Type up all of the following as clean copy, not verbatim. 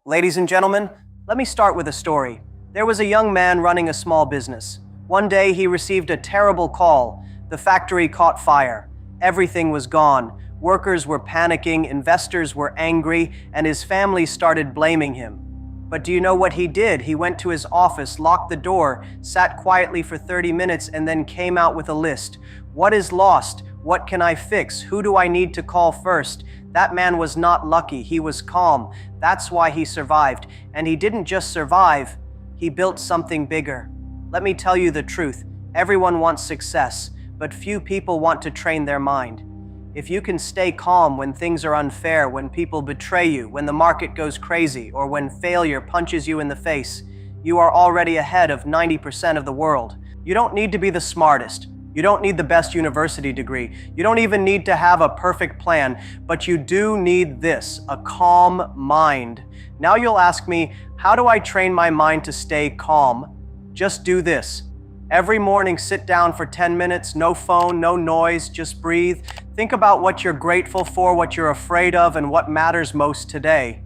Ladies and gentlemen, let me start with a story. There was a young man running a small business. One day he received a terrible call. The factory caught fire. Everything was gone. Workers were panicking, investors were angry, and his family started blaming him. But do you know what he did? He went to his office, locked the door, sat quietly for 30 minutes, and then came out with a list. What is lost? What can I fix? Who do I need to call first? That man was not lucky. He was calm. That's why he survived. And he didn't just survive, he built something bigger. Let me tell you the truth. Everyone wants success, but few people want to train their mind. If you can stay calm when things are unfair, when people betray you, when the market goes crazy, or when failure punches you in the face, you are already ahead of 90% of the world. You don't need to be the smartest. You don't need the best university degree. You don't even need to have a perfect plan, but you do need this, a calm mind. Now you'll ask me, how do I train my mind to stay calm? Just do this. Every morning, sit down for 10 minutes, no phone, no noise, just breathe. Think about what you're grateful for, what you're afraid of, and what matters most today.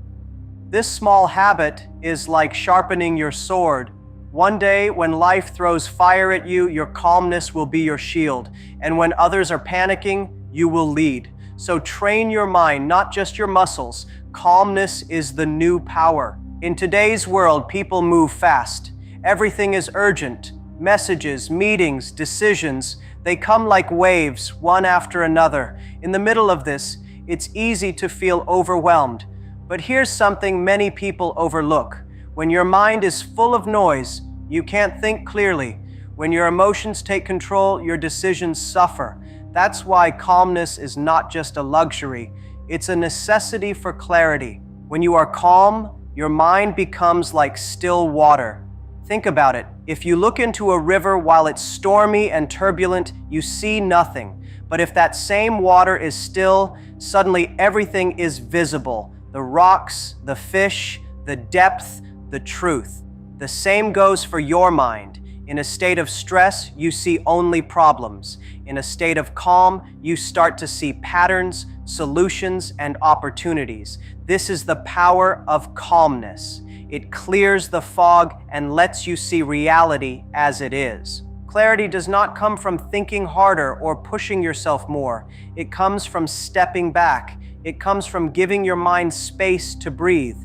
This small habit is like sharpening your sword. One day, when life throws fire at you, your calmness will be your shield. And when others are panicking, you will lead. So train your mind, not just your muscles. Calmness is the new power. In today's world, people move fast. Everything is urgent. Messages, meetings, decisions, they come like waves, one after another. In the middle of this, it's easy to feel overwhelmed. But here's something many people overlook. When your mind is full of noise, you can't think clearly. When your emotions take control, your decisions suffer. That's why calmness is not just a luxury, it's a necessity for clarity. When you are calm, your mind becomes like still water. Think about it. If you look into a river while it's stormy and turbulent, you see nothing. But if that same water is still, suddenly everything is visible. The rocks, the fish, the depth, the truth. The same goes for your mind. In a state of stress, you see only problems. In a state of calm, you start to see patterns, solutions, and opportunities. This is the power of calmness. It clears the fog and lets you see reality as it is. Clarity does not come from thinking harder or pushing yourself more. It comes from stepping back. It comes from giving your mind space to breathe.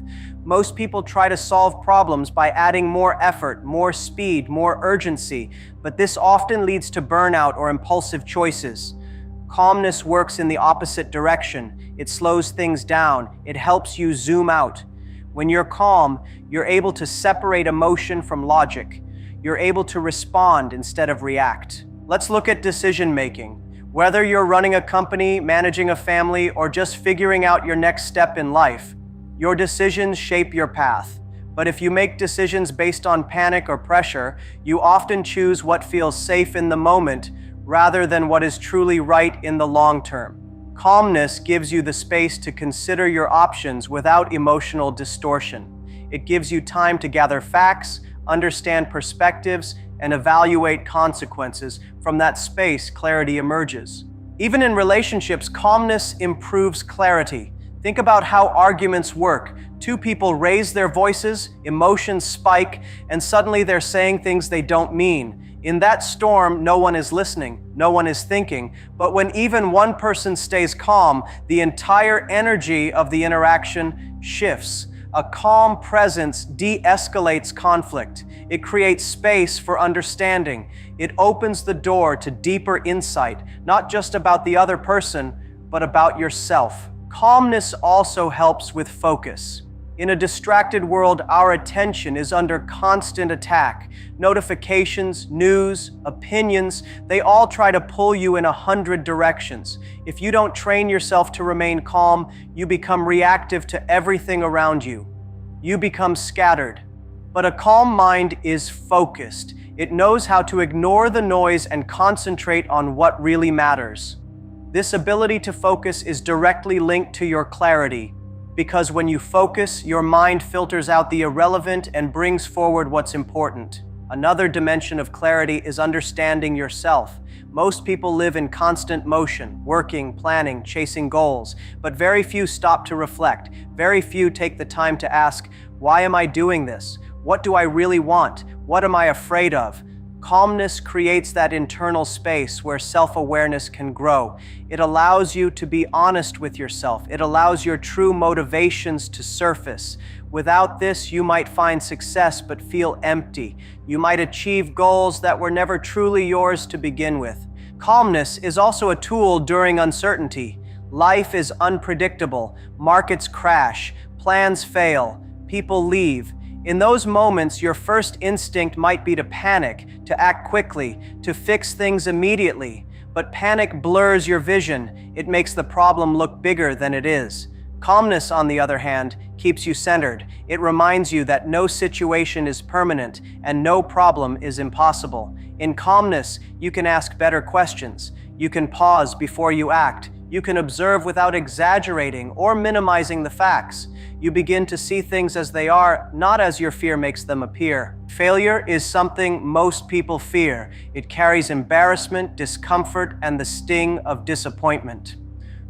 Most people try to solve problems by adding more effort, more speed, more urgency, but this often leads to burnout or impulsive choices. Calmness works in the opposite direction. It slows things down. It helps you zoom out. When you're calm, you're able to separate emotion from logic. You're able to respond instead of react. Let's look at decision-making. Whether you're running a company, managing a family, or just figuring out your next step in life, your decisions shape your path. But if you make decisions based on panic or pressure, you often choose what feels safe in the moment rather than what is truly right in the long term. Calmness gives you the space to consider your options without emotional distortion. It gives you time to gather facts, understand perspectives, and evaluate consequences. From that space, clarity emerges. Even in relationships, calmness improves clarity. Think about how arguments work. Two people raise their voices, emotions spike, and suddenly they're saying things they don't mean. In that storm, no one is listening, no one is thinking. But when even one person stays calm, the entire energy of the interaction shifts. A calm presence de-escalates conflict. It creates space for understanding. It opens the door to deeper insight, not just about the other person, but about yourself. Calmness also helps with focus. In a distracted world, our attention is under constant attack. Notifications, news, opinions, they all try to pull you in 100 directions. If you don't train yourself to remain calm, you become reactive to everything around you. You become scattered. But a calm mind is focused. It knows how to ignore the noise and concentrate on what really matters. This ability to focus is directly linked to your clarity, because when you focus, your mind filters out the irrelevant and brings forward what's important. Another dimension of clarity is understanding yourself. Most people live in constant motion, working, planning, chasing goals, but very few stop to reflect. Very few take the time to ask, why am I doing this? What do I really want? What am I afraid of? Calmness creates that internal space where self-awareness can grow. It allows you to be honest with yourself. It allows your true motivations to surface. Without this, you might find success but feel empty. You might achieve goals that were never truly yours to begin with. Calmness is also a tool during uncertainty. Life is unpredictable. Markets crash. Plans fail. People leave. In those moments, your first instinct might be to panic, to act quickly, to fix things immediately. But panic blurs your vision. It makes the problem look bigger than it is. Calmness, on the other hand, keeps you centered. It reminds you that no situation is permanent and no problem is impossible. In calmness, you can ask better questions. You can pause before you act. You can observe without exaggerating or minimizing the facts. You begin to see things as they are, not as your fear makes them appear. Failure is something most people fear. It carries embarrassment, discomfort, and the sting of disappointment.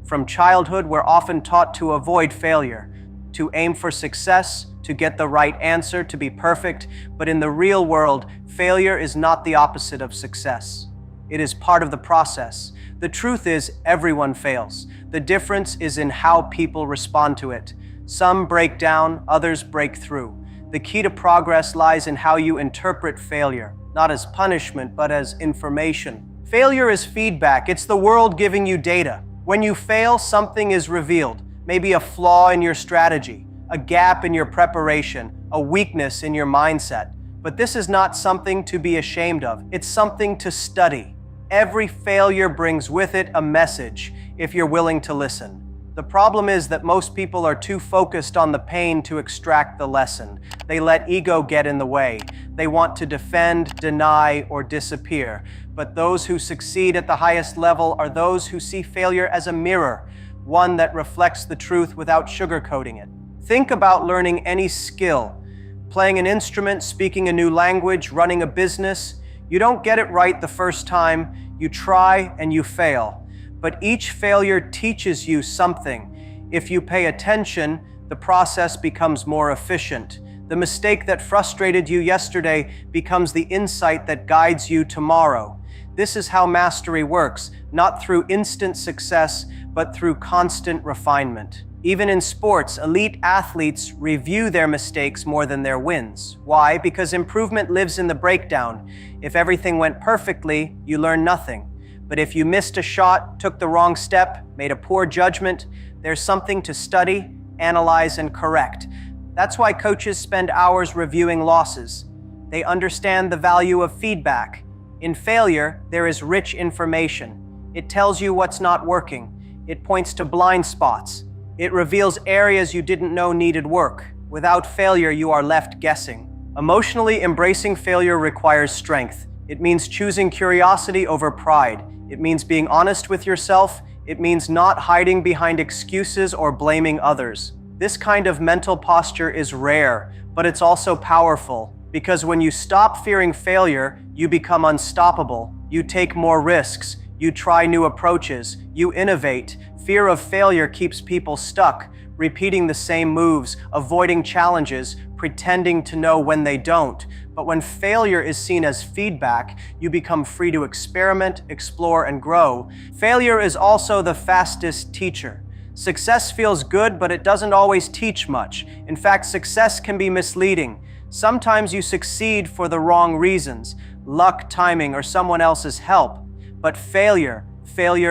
From childhood, we're often taught to avoid failure, to aim for success, to get the right answer, to be perfect. But in the real world, failure is not the opposite of success. It is part of the process. The truth is, everyone fails. The difference is in how people respond to it. Some break down, others break through. The key to progress lies in how you interpret failure, not as punishment, but as information. Failure is feedback. It's the world giving you data. When you fail, something is revealed. Maybe a flaw in your strategy, a gap in your preparation, a weakness in your mindset. But this is not something to be ashamed of. It's something to study. Every failure brings with it a message, if you're willing to listen. The problem is that most people are too focused on the pain to extract the lesson. They let ego get in the way. They want to defend, deny, or disappear. But those who succeed at the highest level are those who see failure as a mirror, one that reflects the truth without sugarcoating it. Think about learning any skill. Playing an instrument, speaking a new language, running a business. You don't get it right the first time. You try and you fail. But each failure teaches you something. If you pay attention, the process becomes more efficient. The mistake that frustrated you yesterday becomes the insight that guides you tomorrow. This is how mastery works, not through instant success, but through constant refinement. Even in sports, elite athletes review their mistakes more than their wins. Why? Because improvement lives in the breakdown. If everything went perfectly, you learn nothing. But if you missed a shot, took the wrong step, made a poor judgment, there's something to study, analyze, and correct. That's why coaches spend hours reviewing losses. They understand the value of feedback. In failure, there is rich information. It tells you what's not working. It points to blind spots. It reveals areas you didn't know needed work. Without failure, you are left guessing. Emotionally embracing failure requires strength. It means choosing curiosity over pride. It means being honest with yourself. It means not hiding behind excuses or blaming others. This kind of mental posture is rare, but it's also powerful. Because when you stop fearing failure, you become unstoppable. You take more risks. You try new approaches. You innovate. Fear of failure keeps people stuck, repeating the same moves, avoiding challenges, pretending to know when they don't. But when failure is seen as feedback, you become free to experiment, explore, and grow. Failure is also the fastest teacher. Success feels good, but it doesn't always teach much. In fact, success can be misleading. Sometimes you succeed for the wrong reasons, luck, timing, or someone else's help. But failure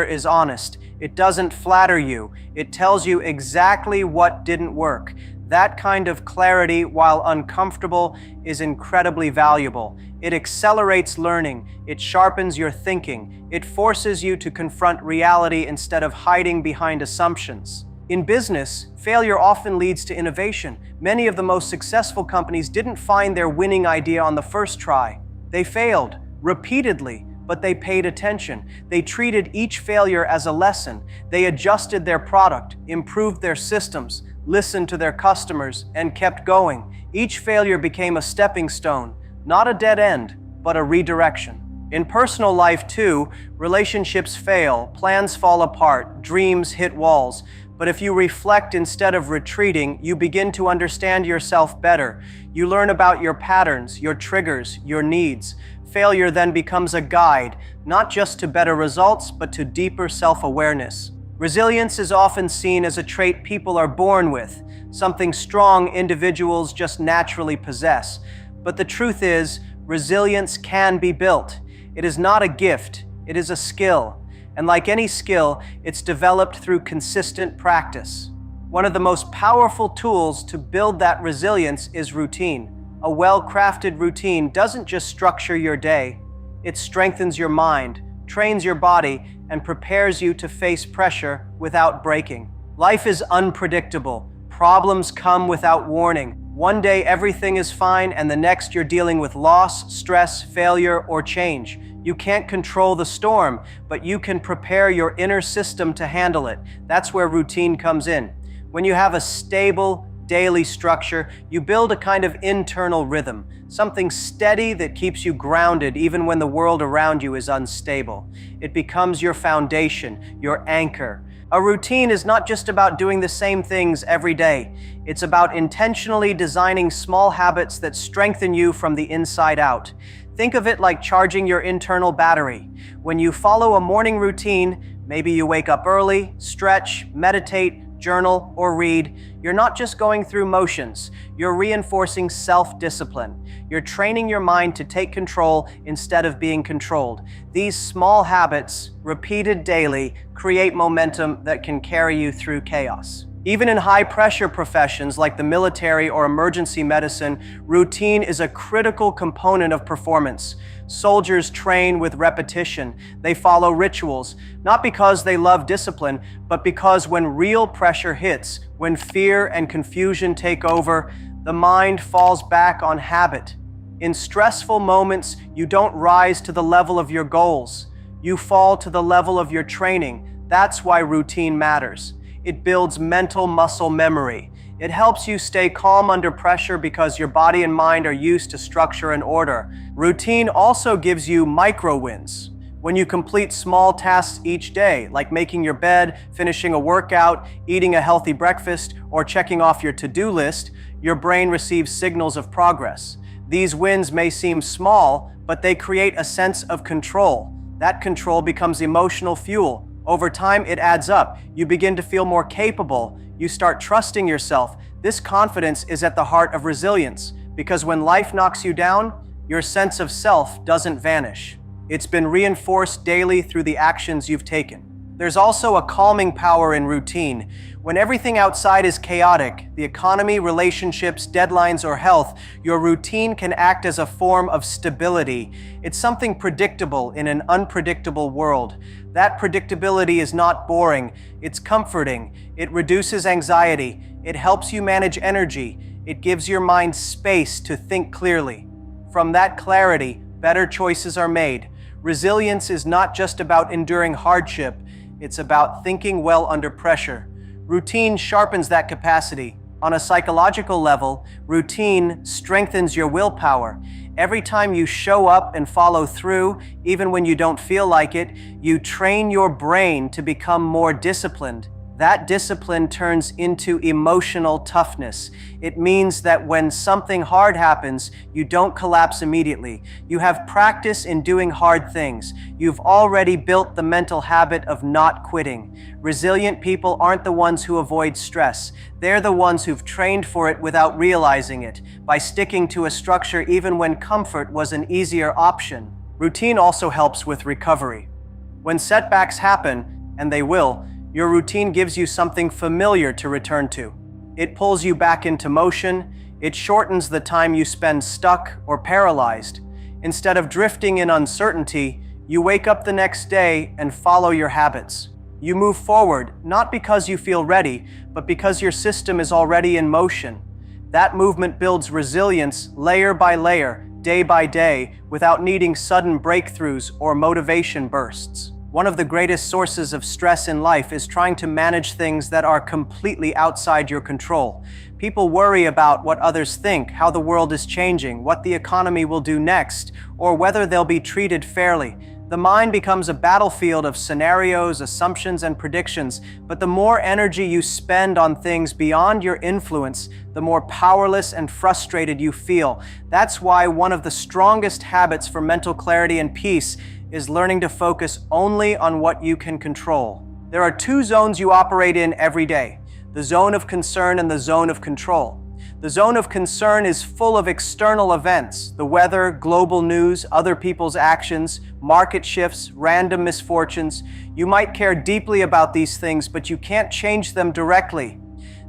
is honest. It doesn't flatter you. It tells you exactly what didn't work. That kind of clarity, while uncomfortable, is incredibly valuable. It accelerates learning. It sharpens your thinking. It forces you to confront reality instead of hiding behind assumptions. In business, failure often leads to innovation. Many of the most successful companies didn't find their winning idea on the first try. They failed repeatedly, but they paid attention. They treated each failure as a lesson. They adjusted their product, improved their systems, listened to their customers, and kept going. Each failure became a stepping stone, Not a dead end, but a redirection. In personal life too, relationships fail, plans fall apart, dreams hit walls. But if you reflect instead of retreating, you begin to understand yourself better. You learn about your patterns, your triggers, your needs. Failure then becomes a guide, not just to better results, but to deeper self-awareness. Resilience is often seen as a trait people are born with, something strong individuals just naturally possess. But the truth is, resilience can be built. It is not a gift, it is a skill. And like any skill, it's developed through consistent practice. One of the most powerful tools to build that resilience is routine. A well-crafted routine doesn't just structure your day, it strengthens your mind, trains your body, and prepares you to face pressure without breaking. Life is unpredictable. Problems come without warning. One day everything is fine, and the next you're dealing with loss, stress, failure, or change. You can't control the storm, but you can prepare your inner system to handle it. That's where routine comes in. When you have a stable, daily structure, you build a kind of internal rhythm, something steady that keeps you grounded even when the world around you is unstable. It becomes your foundation, your anchor. A routine is not just about doing the same things every day. It's about intentionally designing small habits that strengthen you from the inside out. Think of it like charging your internal battery. When you follow a morning routine, maybe you wake up early, stretch, meditate, journal, or read, you're not just going through motions, you're reinforcing self-discipline. You're training your mind to take control instead of being controlled. These small habits, repeated daily, create momentum that can carry you through chaos. Even in high-pressure professions like the military or emergency medicine, routine is a critical component of performance. Soldiers train with repetition. They follow rituals, not because they love discipline, but because when real pressure hits, when fear and confusion take over, the mind falls back on habit. In stressful moments, you don't rise to the level of your goals. You fall to the level of your training. That's why routine matters. It builds mental muscle memory. It helps you stay calm under pressure because your body and mind are used to structure and order. Routine also gives you micro wins. When you complete small tasks each day, like making your bed, finishing a workout, eating a healthy breakfast, or checking off your to-do list, your brain receives signals of progress. These wins may seem small, but they create a sense of control. That control becomes emotional fuel. Over time, it adds up. You begin to feel more capable. You start trusting yourself. This confidence is at the heart of resilience, because when life knocks you down, your sense of self doesn't vanish. It's been reinforced daily through the actions you've taken. There's also a calming power in routine. When everything outside is chaotic, the economy, relationships, deadlines, or health, your routine can act as a form of stability. It's something predictable in an unpredictable world. That predictability is not boring, it's comforting. It reduces anxiety. It helps you manage energy. It gives your mind space to think clearly. From that clarity, better choices are made. Resilience is not just about enduring hardship, it's about thinking well under pressure. Routine sharpens that capacity. On a psychological level, routine strengthens your willpower. Every time you show up and follow through, even when you don't feel like it, you train your brain to become more disciplined. That discipline turns into emotional toughness. It means that when something hard happens, you don't collapse immediately. You have practice in doing hard things. You've already built the mental habit of not quitting. Resilient people aren't the ones who avoid stress. They're the ones who've trained for it without realizing it, by sticking to a structure even when comfort was an easier option. Routine also helps with recovery. When setbacks happen, and they will, your routine gives you something familiar to return to. It pulls you back into motion. It shortens the time you spend stuck or paralyzed. Instead of drifting in uncertainty, you wake up the next day and follow your habits. You move forward, not because you feel ready, but because your system is already in motion. That movement builds resilience layer by layer, day by day, without needing sudden breakthroughs or motivation bursts. One of the greatest sources of stress in life is trying to manage things that are completely outside your control. People worry about what others think, how the world is changing, what the economy will do next, or whether they'll be treated fairly. The mind becomes a battlefield of scenarios, assumptions, and predictions, but the more energy you spend on things beyond your influence, the more powerless and frustrated you feel. That's why one of the strongest habits for mental clarity and peace is learning to focus only on what you can control. There are two zones you operate in every day: the zone of concern and the zone of control. The zone of concern is full of external events: the weather, global news, other people's actions, market shifts, random misfortunes. You might care deeply about these things, but you can't change them directly.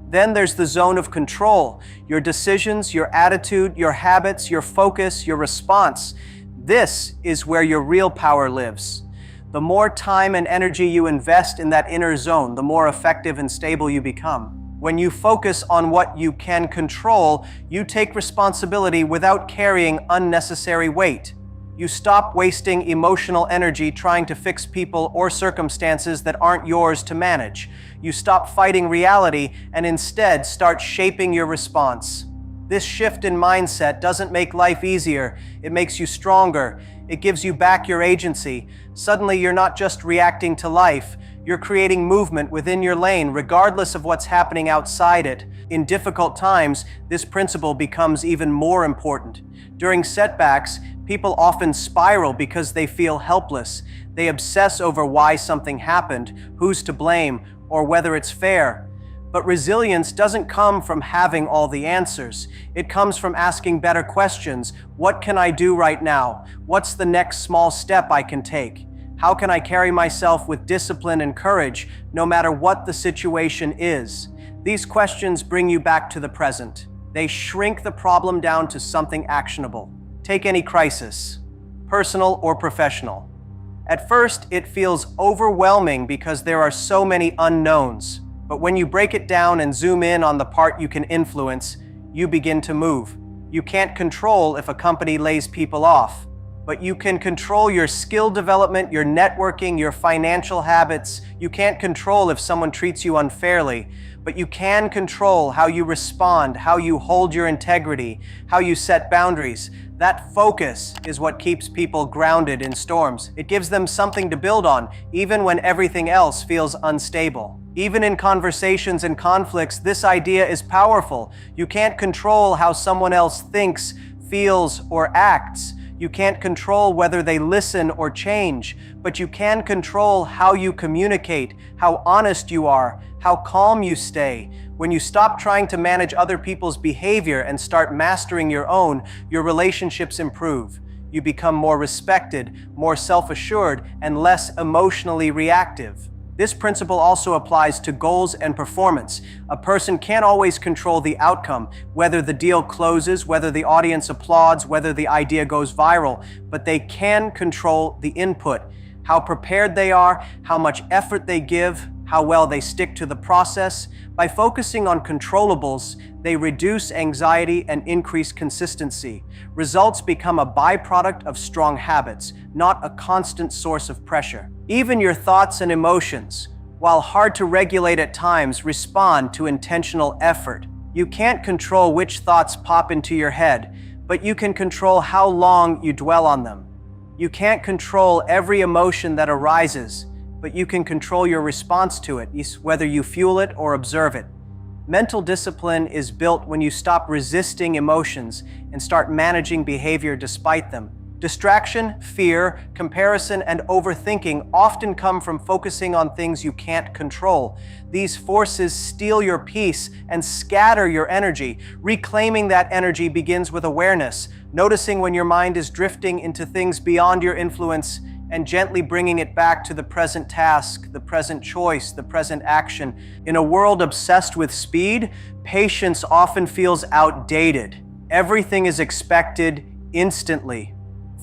Then there's the zone of control: your decisions, your attitude, your habits, your focus, your response. This is where your real power lives. The more time and energy you invest in that inner zone, the more effective and stable you become. When you focus on what you can control, you take responsibility without carrying unnecessary weight. You stop wasting emotional energy trying to fix people or circumstances that aren't yours to manage. You stop fighting reality and instead start shaping your response. This shift in mindset doesn't make life easier, it makes you stronger. It gives you back your agency. Suddenly you're not just reacting to life, you're creating movement within your lane, regardless of what's happening outside it. In difficult times, this principle becomes even more important. During setbacks, people often spiral because they feel helpless. They obsess over why something happened, who's to blame, or whether it's fair. But resilience doesn't come from having all the answers. It comes from asking better questions. What can I do right now? What's the next small step I can take? How can I carry myself with discipline and courage, no matter what the situation is? These questions bring you back to the present. They shrink the problem down to something actionable. Take any crisis, personal or professional. At first, it feels overwhelming because there are so many unknowns. But when you break it down and zoom in on the part you can influence, you begin to move. You can't control if a company lays people off, but you can control your skill development, your networking, your financial habits. You can't control if someone treats you unfairly, but you can control how you respond, how you hold your integrity, how you set boundaries. That focus is what keeps people grounded in storms. It gives them something to build on, even when everything else feels unstable. Even in conversations and conflicts, this idea is powerful. You can't control how someone else thinks, feels, or acts. You can't control whether they listen or change, but you can control how you communicate, how honest you are, how calm you stay. When you stop trying to manage other people's behavior and start mastering your own, your relationships improve. You become more respected, more self-assured, and less emotionally reactive. This principle also applies to goals and performance. A person can't always control the outcome, whether the deal closes, whether the audience applauds, whether the idea goes viral, but they can control the input, how prepared they are, how much effort they give, how well they stick to the process. By focusing on controllables, they reduce anxiety and increase consistency. Results become a byproduct of strong habits, not a constant source of pressure. Even your thoughts and emotions, while hard to regulate at times, respond to intentional effort. You can't control which thoughts pop into your head, but you can control how long you dwell on them. You can't control every emotion that arises, but you can control your response to it, whether you fuel it or observe it. Mental discipline is built when you stop resisting emotions and start managing behavior despite them. Distraction, fear, comparison, and overthinking often come from focusing on things you can't control. These forces steal your peace and scatter your energy. Reclaiming that energy begins with awareness, noticing when your mind is drifting into things beyond your influence, and gently bringing it back to the present task, the present choice, the present action. In a world obsessed with speed, patience often feels outdated. Everything is expected instantly.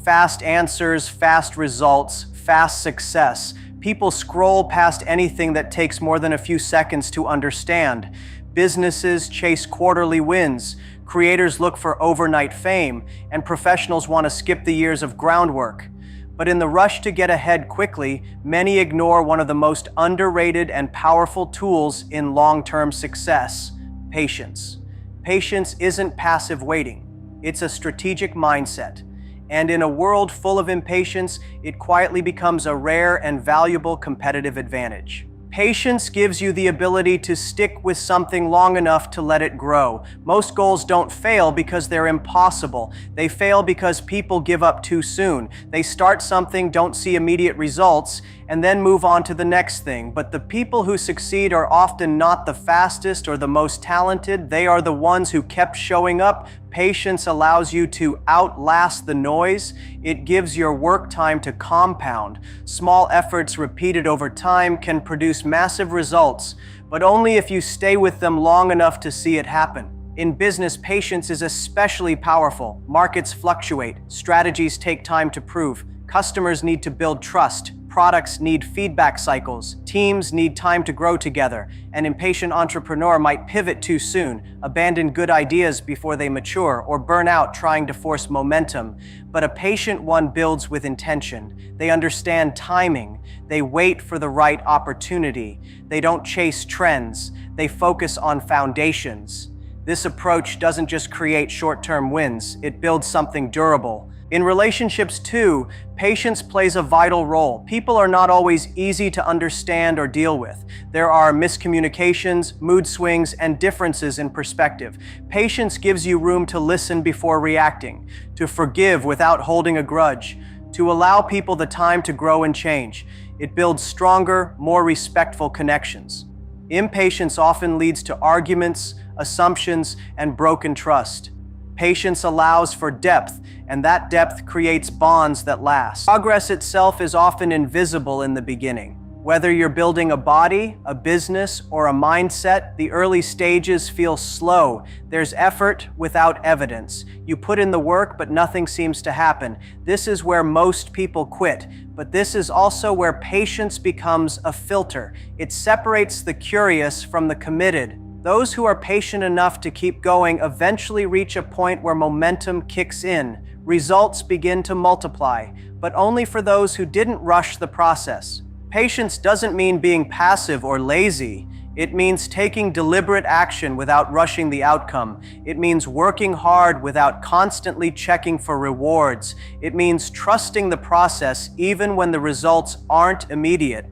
Fast answers, fast results, fast success. People scroll past anything that takes more than a few seconds to understand. Businesses chase quarterly wins. Creators look for overnight fame, and professionals want to skip the years of groundwork. But in the rush to get ahead quickly, many ignore one of the most underrated and powerful tools in long-term success: patience. Patience isn't passive waiting, it's a strategic mindset. And in a world full of impatience, it quietly becomes a rare and valuable competitive advantage. Patience gives you the ability to stick with something long enough to let it grow. Most goals don't fail because they're impossible. They fail because people give up too soon. They start something, don't see immediate results, and then move on to the next thing. But the people who succeed are often not the fastest or the most talented. They are the ones who kept showing up. Patience allows you to outlast the noise. It gives your work time to compound. Small efforts repeated over time can produce massive results, but only if you stay with them long enough to see it happen. In business, patience is especially powerful. Markets fluctuate, strategies take time to prove, customers need to build trust, products need feedback cycles, teams need time to grow together. An impatient entrepreneur might pivot too soon, abandon good ideas before they mature, or burn out trying to force momentum. But a patient one builds with intention. They understand timing. They wait for the right opportunity. They don't chase trends. They focus on foundations. This approach doesn't just create short-term wins, it builds something durable. In relationships too, patience plays a vital role. People are not always easy to understand or deal with. There are miscommunications, mood swings, and differences in perspective. Patience gives you room to listen before reacting, to forgive without holding a grudge, to allow people the time to grow and change. It builds stronger, more respectful connections. Impatience often leads to arguments, assumptions, and broken trust. Patience allows for depth, and that depth creates bonds that last. Progress itself is often invisible in the beginning. Whether you're building a body, a business, or a mindset, the early stages feel slow. There's effort without evidence. You put in the work, but nothing seems to happen. This is where most people quit, but this is also where patience becomes a filter. It separates the curious from the committed. Those who are patient enough to keep going eventually reach a point where momentum kicks in. Results begin to multiply, but only for those who didn't rush the process. Patience doesn't mean being passive or lazy. It means taking deliberate action without rushing the outcome. It means working hard without constantly checking for rewards. It means trusting the process even when the results aren't immediate.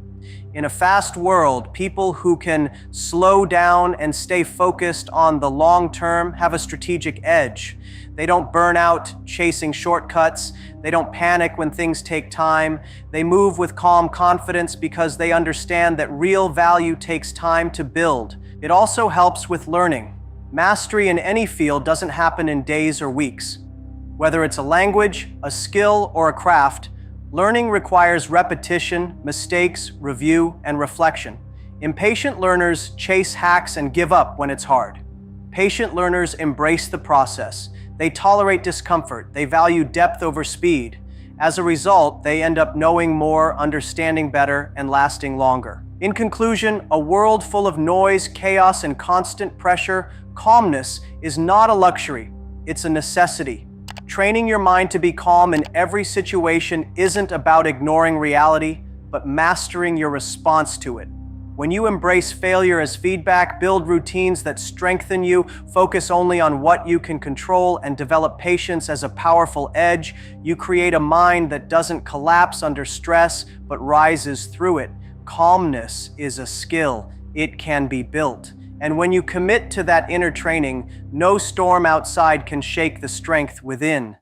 In a fast world, people who can slow down and stay focused on the long term have a strategic edge. They don't burn out chasing shortcuts. They don't panic when things take time. They move with calm confidence because they understand that real value takes time to build. It also helps with learning. Mastery in any field doesn't happen in days or weeks. Whether it's a language, a skill, or a craft, learning requires repetition, mistakes, review, and reflection. Impatient learners chase hacks and give up when it's hard. Patient learners embrace the process. They tolerate discomfort. They value depth over speed. As a result, they end up knowing more, understanding better, and lasting longer. In conclusion, a world full of noise, chaos, and constant pressure, calmness is not a luxury. It's a necessity. Training your mind to be calm in every situation isn't about ignoring reality, but mastering your response to it. When you embrace failure as feedback, build routines that strengthen you, focus only on what you can control, and develop patience as a powerful edge, you create a mind that doesn't collapse under stress, but rises through it. Calmness is a skill. It can be built. And when you commit to that inner training, no storm outside can shake the strength within.